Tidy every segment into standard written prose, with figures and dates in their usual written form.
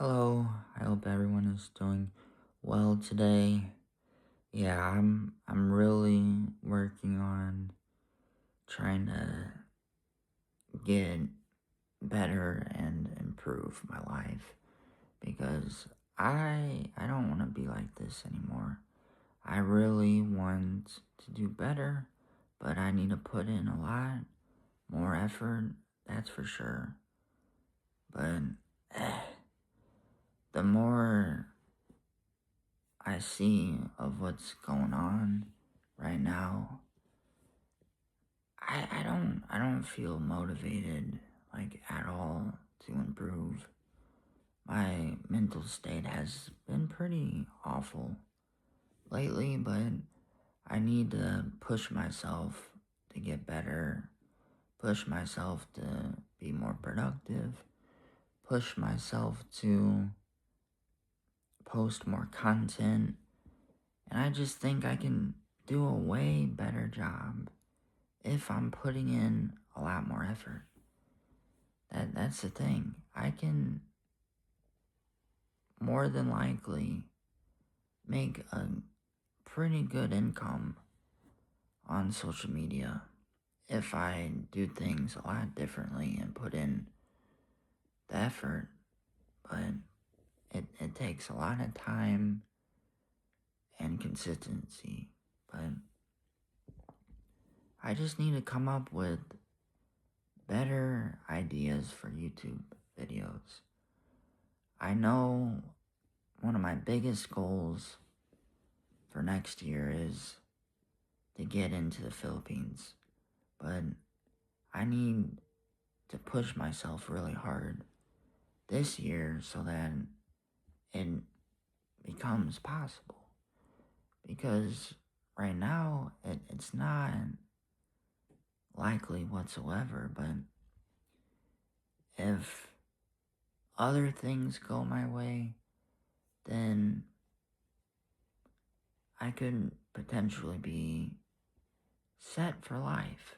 Hello, I hope everyone is doing well today. Yeah, I'm really working on trying to get better and improve my life because I don't want to be like this anymore. I really want to do better, but I need to put in a lot more effort, that's for sure. But eh, the more I see of what's going on right now, I don't feel motivated like at all to improve. My mental state has been pretty awful lately, but I need to push myself to get better, push myself to be more productive, push myself to post more content, and I just think I can do a way better job if I'm putting in a lot more effort. That's the thing. I can more than likely make a pretty good income on social media if I do things a lot differently and put in the effort. But it takes a lot of time and consistency. But I just need to come up with better ideas for YouTube videos. I know one of my biggest goals for next year is to get into the Philippines, but I need to push myself really hard this year so that it becomes possible. Because right now, it's not likely whatsoever, but if other things go my way, then I could potentially be set for life,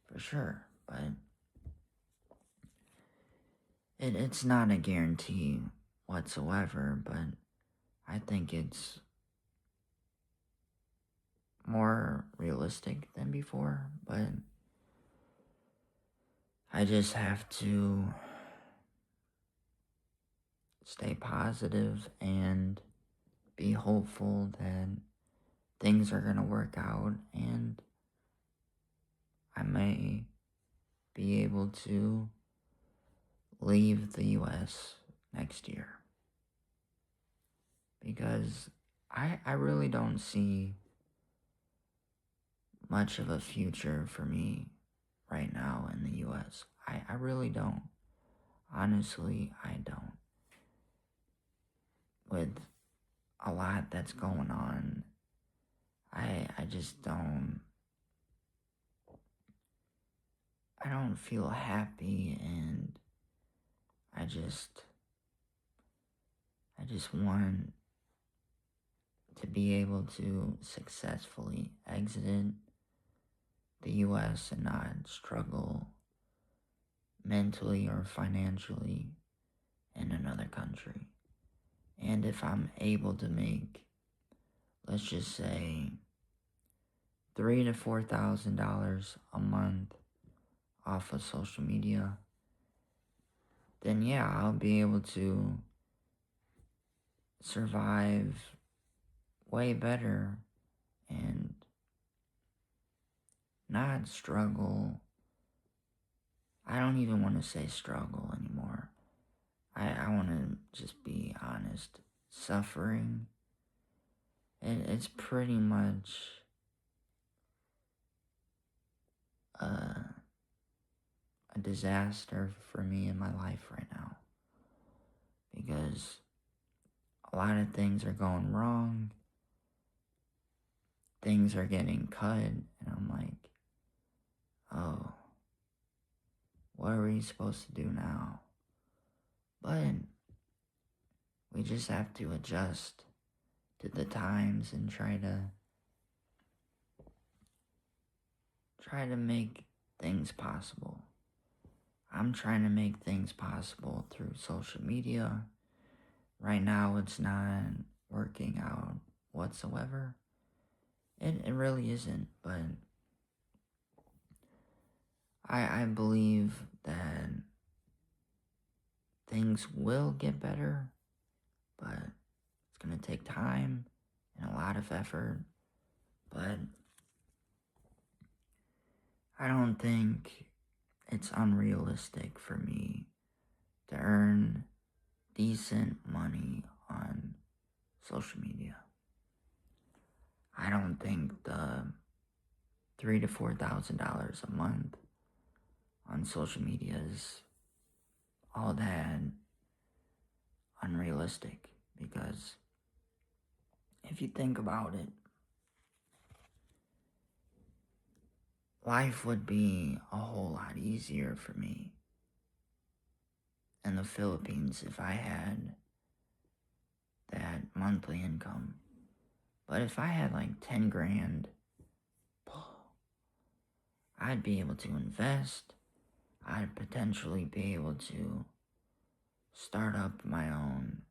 for sure. But it's not a guarantee whatsoever, but I think it's more realistic than before. But I just have to stay positive and be hopeful that things are going to work out and I may be able to leave the US next year. Because I really don't see much of a future for me right now in the US. I really don't. Honestly, I don't. With a lot that's going on, I just don't feel happy, and I just I just want to be able to successfully exit the US and not struggle mentally or financially in another country. And if I'm able to make, let's just say, $3,000 to $4,000 a month off of social media, then yeah, I'll be able to survive way better and not struggle. I don't even want to say struggle anymore. I want to just be honest. Suffering, it's pretty much a disaster for me in my life right now. Because a lot of things are going wrong. Things are getting cut, and I'm like, oh, what are we supposed to do now? But we just have to adjust to the times and try to make things possible. I'm trying to make things possible through social media, right now it's not working out whatsoever. It really isn't, but I believe that things will get better, but it's going to take time and a lot of effort. But I don't think it's unrealistic for me to earn decent money on social media. I don't think the $3,000 to $4,000 a month on social media is all that unrealistic, because if you think about it, life would be a whole lot easier for me in the Philippines if I had that monthly income. But if I had like 10 grand, I'd be able to invest. I'd potentially be able to start up my own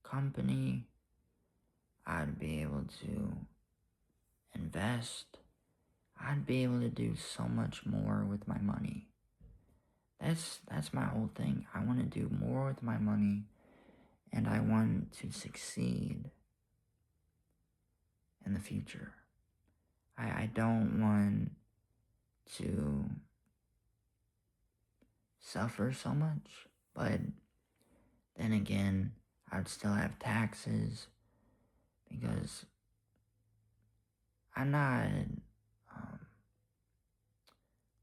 company. I'd be able to invest. I'd be able to do so much more with my money. That's my whole thing. I want to do more with my money, and I want to succeed in the future. I don't want to suffer so much, but then again, I'd still have taxes because I'm not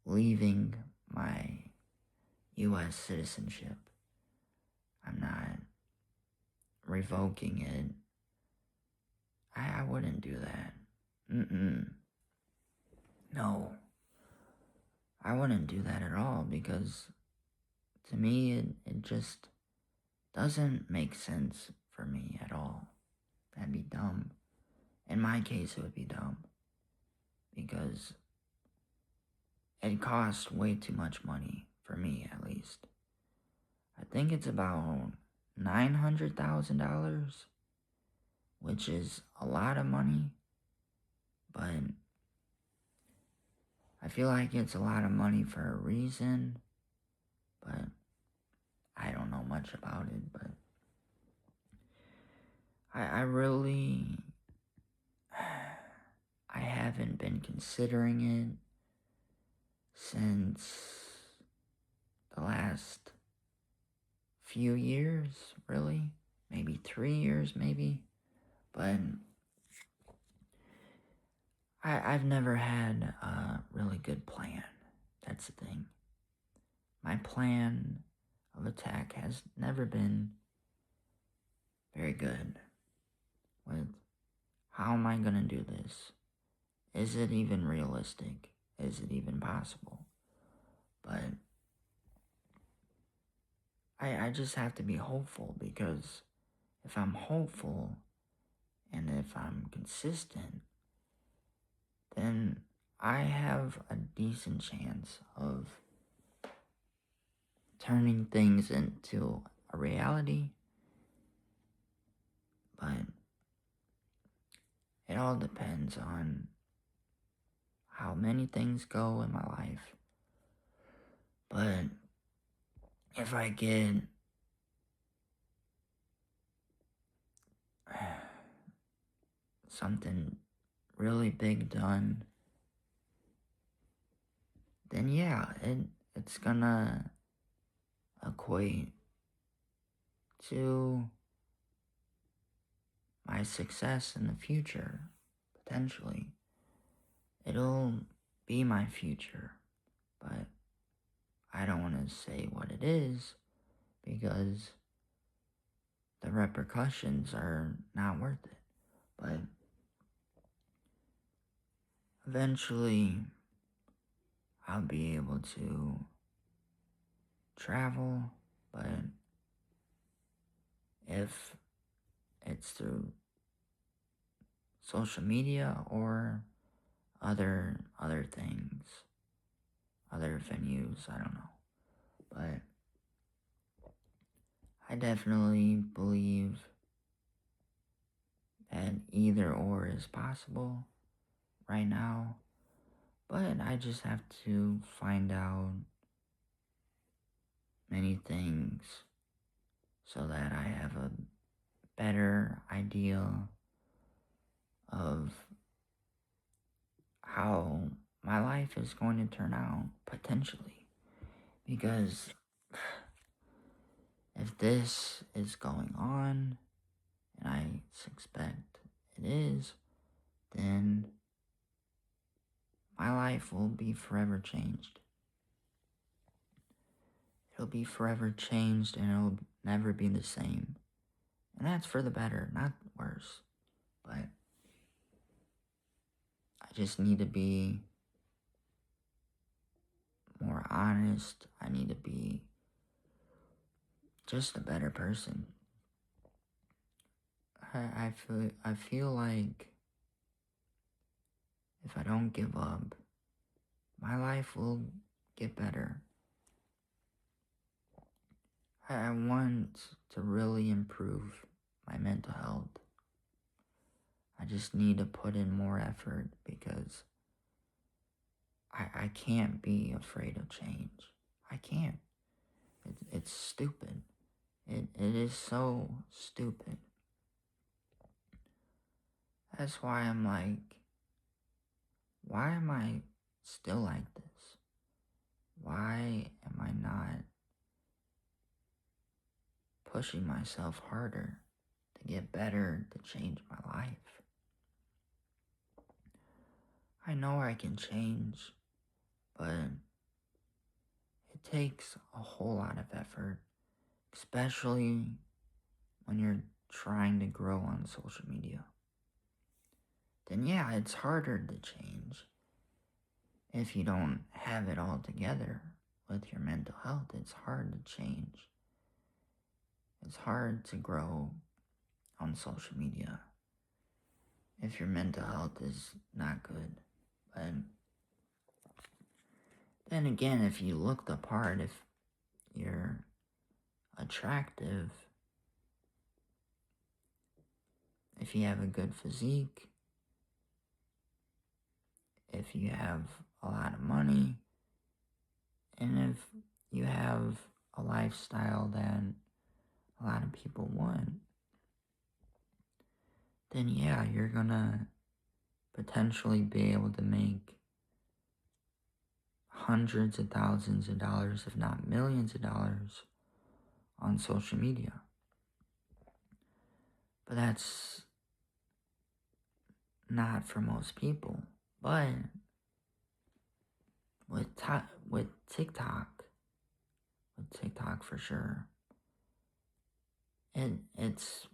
leaving my U.S. citizenship. I'm not revoking it. I wouldn't do that. No. I wouldn't do that at all, because to me it just doesn't make sense for me at all. That'd be dumb. In my case, it would be dumb because it costs way too much money, for me at least. I think it's about $900,000, which is a lot of money, but I feel like it's a lot of money for a reason, but I don't know much about it. But I really, I haven't been considering it since the last few years, really. Maybe 3 years, maybe. But I've never had a really good plan. That's the thing. My plan of attack has never been very good with how am I going to do this? Is it even realistic? Is it even possible? But I just have to be hopeful, because if I'm hopeful and if I'm consistent, then I have a decent chance of turning things into a reality. But it all depends on how many things go in my life. But if I get something really big done, then yeah, it's gonna equate to my success in the future, potentially. It'll be my future, but I don't want to say what it is, because the repercussions are not worth it. But eventually, I'll be able to travel, but if it's through social media or other things, other venues, I don't know. But I definitely believe that either or is possible right now, but I just have to find out many things so that I have a better idea of how my life is going to turn out potentially. Because if this is going on, and I suspect it is, then my life will be forever changed. It'll be forever changed and it'll never be the same. And that's for the better, not worse. But I just need to be more honest. I need to be just a better person. I feel like if I don't give up, my life will get better. I want to really improve my mental health. I just need to put in more effort because I can't be afraid of change. I can't. It's stupid. It is so stupid. That's why I'm like, why am I still like this? Why am I not pushing myself harder to get better, to change my life? I know I can change, but it takes a whole lot of effort, especially when you're trying to grow on social media. Then yeah, it's harder to change if you don't have it all together with your mental health. It's hard to change. It's hard to grow on social media if your mental health is not good. But then again, if you look the part, if you're attractive, if you have a good physique, if you have a lot of money, and if you have a lifestyle that a lot of people want, then yeah, you're gonna potentially be able to make hundreds of thousands of dollars, if not millions of dollars, on social media. But that's not for most people. But with TikTok for sure, it's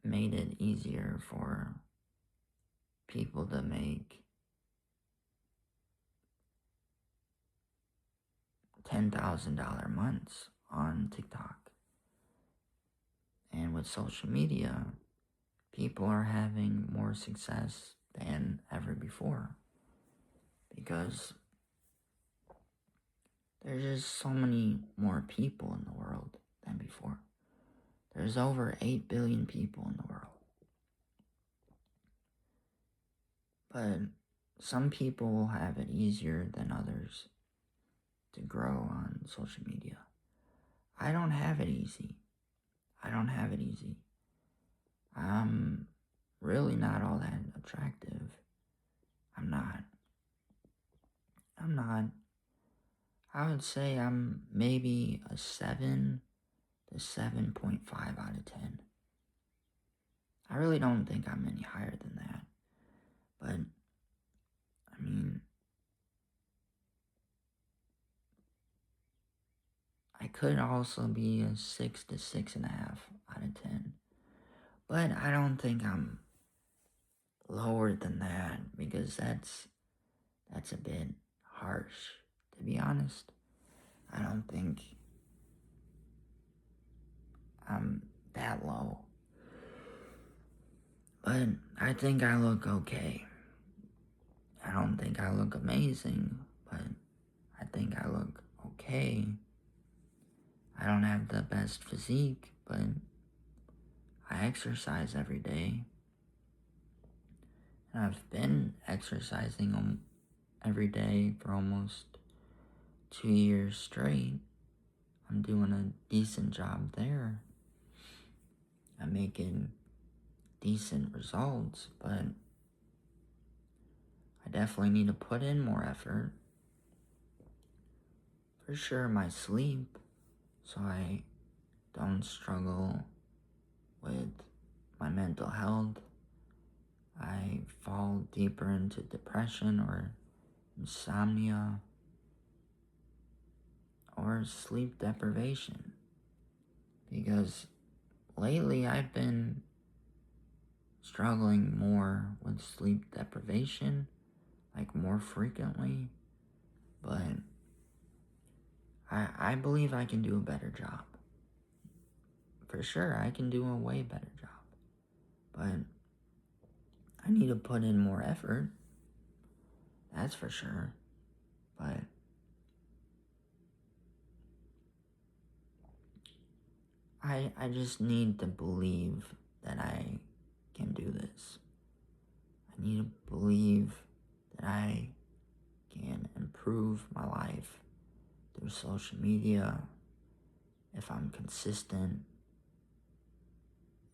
made it easier for people to make $10,000 months on TikTok. And with social media, people are having more success than ever before because there's just so many more people in the world than before. There's over 8 billion people in the world. But some people will have it easier than others to grow on social media. I don't have it easy. I'm really not all that attractive. I'm not. I would say I'm maybe a 7 to 7.5 out of 10. I really don't think I'm any higher than that. But, I mean, I could also be a 6 to 6.5 out of 10. But I don't think I'm lower than that because that's a bit harsh, to be honest. I don't think I'm that low. But I think I look okay. I don't think I look amazing, but I think I look okay. I don't have the best physique, but I exercise every day. And I've been exercising every day for almost 2 years straight. I'm doing a decent job there. I'm making decent results, but I definitely need to put in more effort. For sure, my sleep, so I don't struggle with my mental health. I fall deeper into depression or insomnia or sleep deprivation, because lately I've been struggling more with sleep deprivation, like more frequently, but I believe I can do a better job. For sure, I can do a way better job, but I need to put in more effort, that's for sure, but I just need to believe that I can do this. I need to believe that I can improve my life through social media if I'm consistent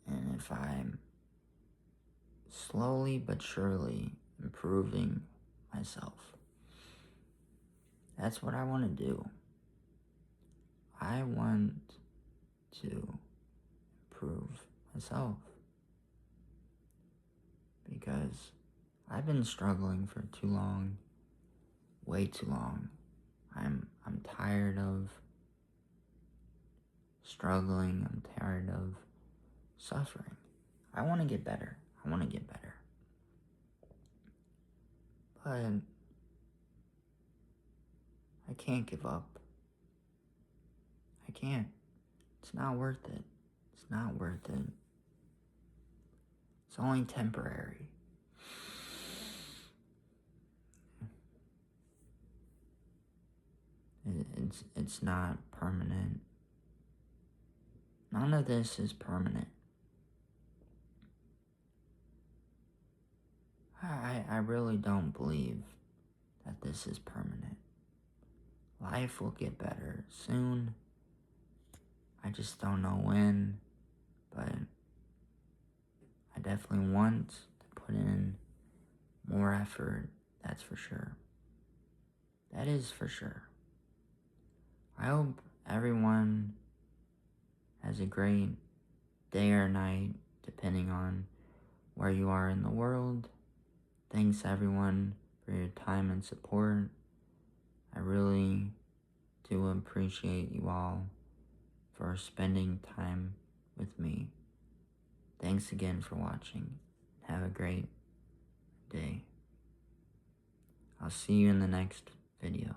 and if I'm slowly but surely improving myself. That's what I want to do. I want to improve myself because I've been struggling for too long, way too long. I'm tired of struggling. I'm tired of suffering. I want to get better. I want to get better. But I can't give up. I can't. It's not worth it. It's not worth it. It's only temporary. It's not permanent. None of this is permanent. I really don't believe that this is permanent. Life will get better soon. I just don't know when, but I definitely want to put in more effort, that's for sure. That is for sure. I hope everyone has a great day or night, depending on where you are in the world. Thanks everyone for your time and support. I really do appreciate you all for spending time with me. Thanks again for watching. Have a great day. I'll see you in the next video.